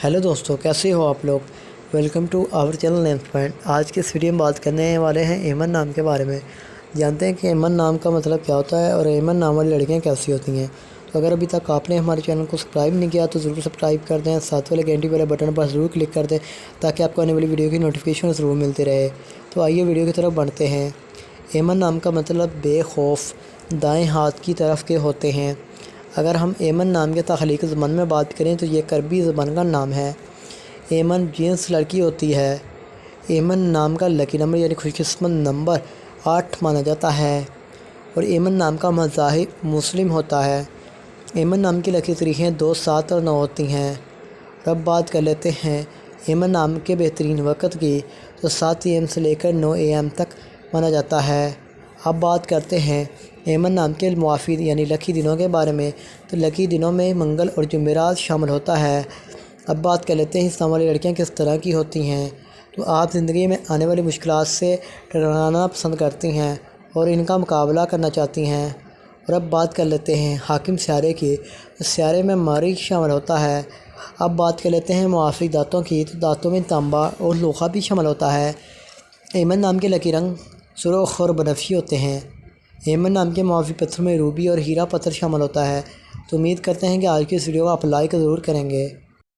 Hello दोस्तों, कैसे हो आप लोग। Welcome to our channel Names Point. आज के इस वीडियो में बात करने वाले हैं एमन नाम के बारे में। जानते हैं कि एमन नाम का मतलब क्या होता है और एमन नाम वाली लड़कियां कैसी होती हैं। तो अगर अभी तक आपने हमारे चैनल को सब्सक्राइब नहीं किया तो ज़रूर सब्सक्राइब कर दें, साथ वाले घंटी वाले बटन पर ज़रूर क्लिक कर दें ताकि आपको आने वाली वीडियो की नोटिफिकेशन ज़रूर मिलती रहे। तो आइए वीडियो की तरफ बढ़ते हैं। एमन नाम का मतलब बेखौफ, दाएँ हाथ की तरफ के होते हैं। अगर हम एमन नाम के तख्लीकी ज़बान में बात करें तो ये करबी ज़बान का नाम है। एमन जिन्स लड़की होती है। एमन नाम का लकी नंबर यानी खुशकिस्मत नंबर 8 माना जाता है और एमन नाम का मज़ाहिब मुस्लिम होता है। एमन नाम की लकी तारीखें 2, 7 और 9 होती हैं। अब बात कर लेते हैं एमन नाम के बेहतरीन वक़्त की, तो 7 AM से लेकर 9 AM तक माना जाता है। अब बात करते हैं एमन नाम के मुआफ़िद यानी लकी दिनों के बारे में, तो लकी दिनों में मंगल और जुमेरात शामिल होता है। अब बात कर लेते हैं इस्लाम वाली लड़कियां किस तरह की होती हैं। तो आप ज़िंदगी में आने वाली मुश्किलात से टकराना पसंद करती हैं और इनका मुकाबला करना चाहती हैं। और अब बात कर लेते हैं हाकिम सियारे की, तो सियारे में मरीख़ शामिल होता है। अब बात कर लेते हैं मुआफ़िक दांतों की, तो दांतों में तांबा और लोहा भी शामिल होता है। एमन नाम के लकी रंग सुर्ख़ और बनफशी होते हैं। एमन नाम के मुआफ़िक पत्थर में रूबी और हीरा पत्थर शामिल होता है। तो उम्मीद करते हैं कि आज की इस वीडियो को आप लाइक ज़रूर करेंगे।